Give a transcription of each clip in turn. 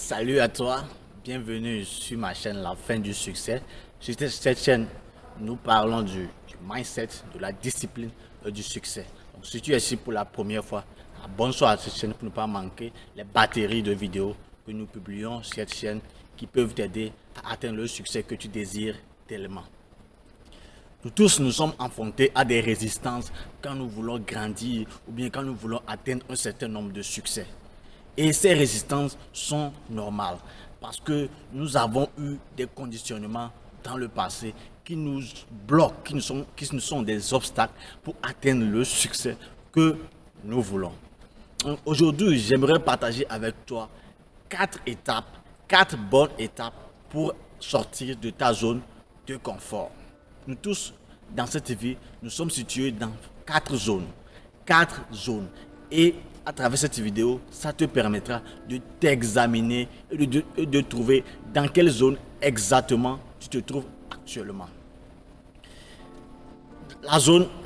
Salut à toi, bienvenue sur ma chaîne La Fin du Succès. Sur cette chaîne, nous parlons du mindset, de la discipline et du succès. Donc, si tu es ici pour la première fois, abonne-toi à cette chaîne pour ne pas manquer les batteries de vidéos que nous publions sur cette chaîne qui peuvent t'aider à atteindre le succès que tu désires tellement. Nous tous nous sommes confrontés à des résistances quand nous voulons grandir ou bien quand nous voulons atteindre un certain nombre de succès. Et ces résistances sont normales parce que nous avons eu des conditionnements dans le passé qui nous bloquent, qui nous sont des obstacles pour atteindre le succès que nous voulons. Aujourd'hui, j'aimerais partager avec toi 4 bonnes étapes pour sortir de ta zone de confort. Nous tous, dans cette vie, nous sommes situés dans 4 zones. 4 zones. Et à travers cette vidéo, ça te permettra de t'examiner et de trouver dans quelle zone exactement tu te trouves actuellement.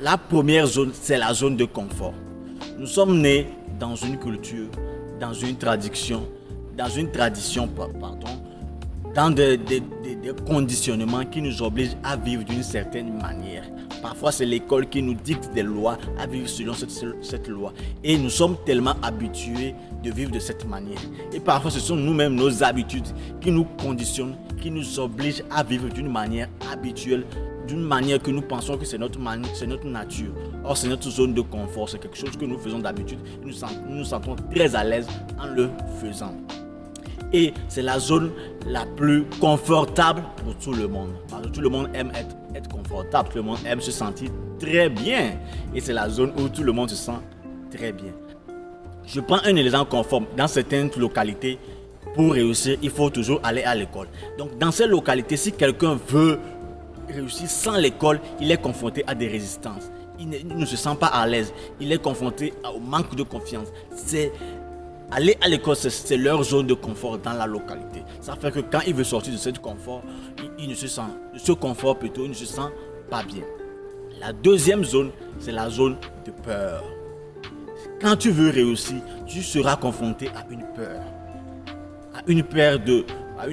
La première zone, c'est la zone de confort. Nous sommes nés dans une culture, dans une tradition, dans des conditionnements qui nous obligent à vivre d'une certaine manière. Parfois, c'est l'école qui nous dicte des lois à vivre selon cette loi. Et nous sommes tellement habitués de vivre de cette manière. Et parfois, ce sont nous-mêmes, nos habitudes qui nous conditionnent, qui nous obligent à vivre d'une manière habituelle, d'une manière que nous pensons que c'est notre nature. Or, c'est notre zone de confort, c'est quelque chose que nous faisons d'habitude. Nous nous sentons très à l'aise en le faisant. Et c'est la zone la plus confortable pour tout le monde. Parce que tout le monde aime être confortable, tout le monde aime se sentir très bien. Et c'est la zone où tout le monde se sent très bien. Je prends un exemple conforme. Dans certaines localités, pour réussir, il faut toujours aller à l'école. Donc dans ces localités, si quelqu'un veut réussir sans l'école, il est confronté à des résistances. Il ne se sent pas à l'aise. Il est confronté au manque de confiance. Aller à l'école, c'est leur zone de confort dans la localité. Ça fait que quand il veut sortir de ce confort, il ne se sent pas bien. La deuxième zone, c'est la zone de peur. Quand tu veux réussir, tu seras confronté à une peur. À une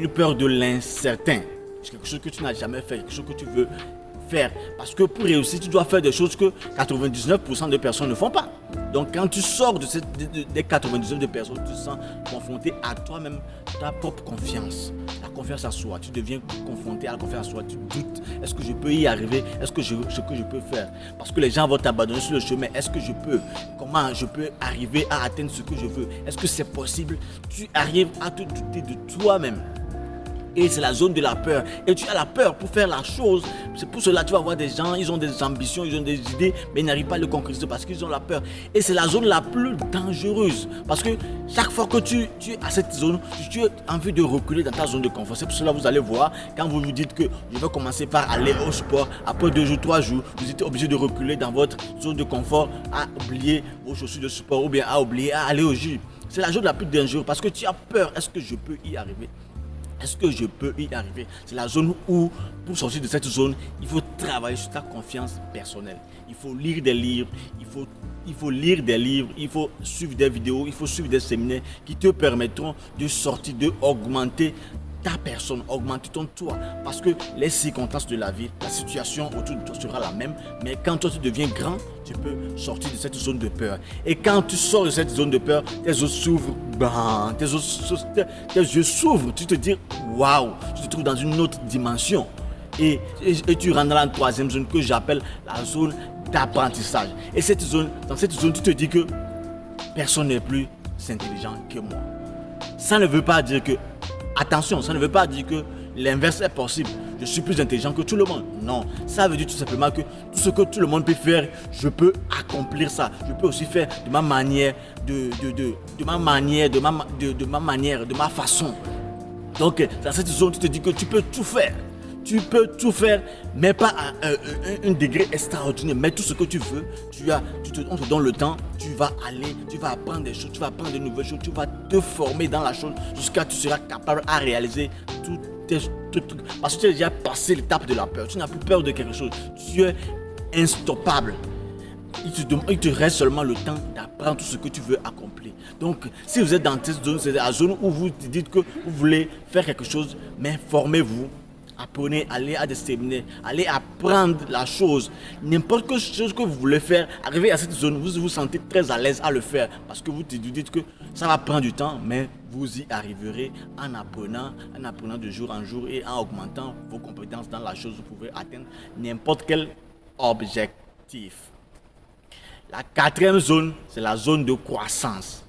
peur de l'incertain. C'est quelque chose que tu n'as jamais fait, quelque chose que tu veux faire. Parce que pour réussir, tu dois faire des choses que 99% de personnes ne font pas. Donc quand tu sors des 99% de personnes, tu te sens confronté à toi-même, ta propre confiance. La confiance en soi. Tu deviens confronté à la confiance en soi. Tu doutes. Est-ce que je peux y arriver? Est-ce que je peux faire? Parce que les gens vont t'abandonner sur le chemin. Est-ce que je peux? Comment je peux arriver à atteindre ce que je veux? Est-ce que c'est possible? Tu arrives à te douter de toi-même. Et c'est la zone de la peur. Et tu as la peur pour faire la chose. C'est pour cela que tu vas voir des gens, ils ont des ambitions, ils ont des idées, mais ils n'arrivent pas à le concrétiser parce qu'ils ont la peur. Et c'est la zone la plus dangereuse. Parce que chaque fois que tu es à cette zone, tu as envie de reculer dans ta zone de confort. C'est pour cela que vous allez voir, quand vous vous dites que je vais commencer par aller au sport, après 2 jours, 3 jours, vous êtes obligé de reculer dans votre zone de confort, à oublier vos chaussures de sport ou bien à oublier à aller au gym. C'est la zone la plus dangereuse parce que tu as peur. Est-ce que je peux y arriver? Est-ce que je peux y arriver? C'est la zone où, pour sortir de cette zone, il faut travailler sur ta confiance personnelle. Il faut lire des livres, il faut suivre des vidéos, il faut suivre des séminaires qui te permettront de sortir, d'augmenter ta personne, augmenter ton toi. Parce que les circonstances de la vie, la situation autour de toi sera la même. Mais quand toi tu deviens grand, tu peux sortir de cette zone de peur. Et quand tu sors de cette zone de peur, tes yeux s'ouvrent. Tes yeux s'ouvrent. Tu te dis, waouh, tu te trouves dans une autre dimension. Et tu rentres dans la troisième zone que j'appelle la zone d'apprentissage. Et dans cette zone, tu te dis que personne n'est plus intelligent que moi. Ça ne veut pas dire que attention, ça ne veut pas dire que l'inverse est possible. Je suis plus intelligent que tout le monde. Non, ça veut dire tout simplement que tout ce que tout le monde peut faire, je peux accomplir ça. Je peux aussi faire de ma manière, de ma façon. Donc, dans cette zone, tu te dis que tu peux tout faire. Tu peux tout faire, mais pas à un degré extraordinaire. Mais tout ce que tu veux, on te donne le temps, tu vas aller, tu vas apprendre des choses, tu vas apprendre de nouvelles choses, tu vas te former dans la chose jusqu'à ce que tu seras capable à réaliser tout trucs. Parce que tu as déjà passé l'étape de la peur. Tu n'as plus peur de quelque chose. Tu es instoppable. il te reste seulement le temps d'apprendre tout ce que tu veux accomplir. Donc, si vous êtes dans cette zone, c'est la zone où vous dites que vous voulez faire quelque chose, mais formez-vous. Apprenez, allez à des séminaires, allez apprendre la chose. N'importe quelle chose que vous voulez faire, arrivez à cette zone, vous vous sentez très à l'aise à le faire. Parce que vous dites que ça va prendre du temps, mais vous y arriverez en apprenant de jour en jour et en augmentant vos compétences dans la chose. Vous pouvez atteindre n'importe quel objectif. La quatrième zone, c'est la zone de croissance.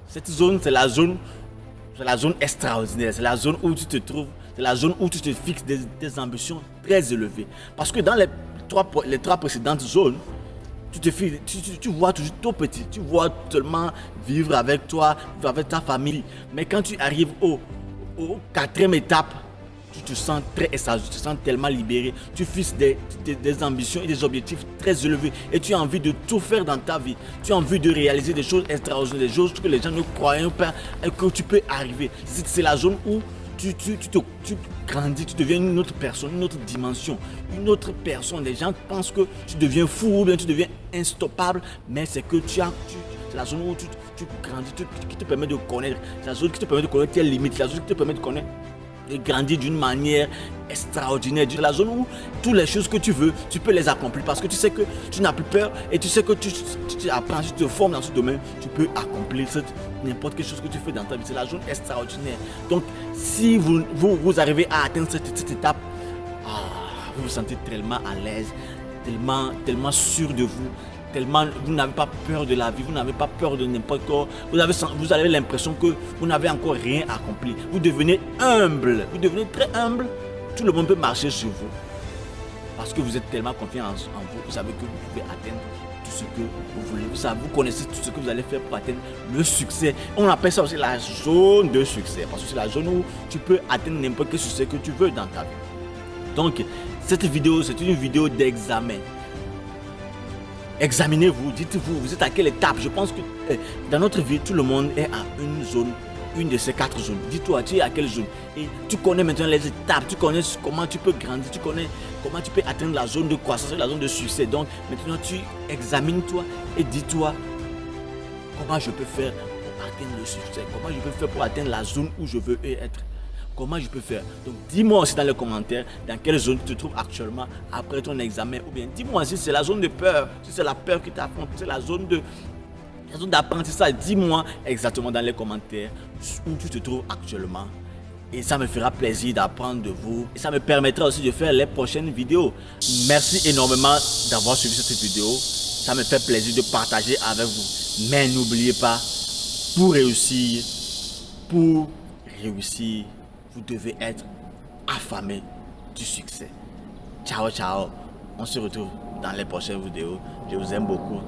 Cette zone, c'est la zone extraordinaire. C'est la zone où tu te trouves. C'est la zone où tu te fixes des ambitions très élevées. Parce que dans les trois précédentes zones, tu vois toujours tout petit. Tu vois seulement vivre avec toi, vivre avec ta famille. Mais quand tu arrives au quatrième étape, tu te sens très extraordinaire, tu te sens tellement libéré. Tu fixes des ambitions et des objectifs très élevés. Et tu as envie de tout faire dans ta vie. Tu as envie de réaliser des choses extraordinaires, des choses que les gens ne croyaient pas et que tu peux arriver. C'est la zone où tu grandis, tu deviens une autre personne, une autre dimension, une autre personne. Les gens pensent que tu deviens fou ou bien tu deviens instoppable, mais c'est que c'est la zone où tu grandis, qui te permet de connaître. C'est la zone qui te permet de connaître tes limites, c'est la zone qui te permet de connaître, de grandir d'une manière extraordinaire. C'est la zone où toutes les choses que tu veux, tu peux les accomplir parce que tu sais que tu n'as plus peur et tu sais que tu apprends, tu te formes dans ce domaine, tu peux accomplir n'importe quelle chose que tu fais dans ta vie. C'est la zone extraordinaire. Donc, si vous arrivez à atteindre cette étape, vous vous sentez tellement à l'aise, tellement sûr de vous, tellement vous n'avez pas peur de la vie, vous n'avez pas peur de n'importe quoi. Vous avez l'impression que vous n'avez encore rien accompli. Vous devenez humble, vous devenez très humble. Tout le monde peut marcher sur vous parce que vous êtes tellement confiant en vous. Vous savez que vous pouvez atteindre tout ce que vous voulez. Vous connaissez tout ce que vous allez faire pour atteindre le succès. On appelle ça aussi la zone de succès parce que c'est la zone où tu peux atteindre n'importe quel succès que tu veux dans ta vie. Donc, cette vidéo, c'est une vidéo d'examen. Examinez-vous, dites-vous, vous êtes à quelle étape? Je pense que dans notre vie, tout le monde est à une zone, une de ces 4 zones. Dis-toi, tu es à quelle zone? Et tu connais maintenant les étapes, tu connais comment tu peux grandir, tu connais comment tu peux atteindre la zone de croissance, la zone de succès. Donc maintenant, tu examines-toi et dis-toi comment je peux faire pour atteindre le succès, comment je peux faire pour atteindre la zone où je veux être. Comment je peux faire? Donc dis-moi aussi dans les commentaires dans quelle zone tu te trouves actuellement après ton examen. Ou bien dis-moi si c'est la zone de peur, si c'est la peur qui t'affronte, si c'est la zone d'apprentissage. Dis-moi exactement dans les commentaires où tu te trouves actuellement. Et ça me fera plaisir d'apprendre de vous. Et ça me permettra aussi de faire les prochaines vidéos. Merci énormément d'avoir suivi cette vidéo. Ça me fait plaisir de partager avec vous. Mais n'oubliez pas, pour réussir, vous devez être affamé du succès. Ciao, ciao. On se retrouve dans les prochaines vidéos. Je vous aime beaucoup.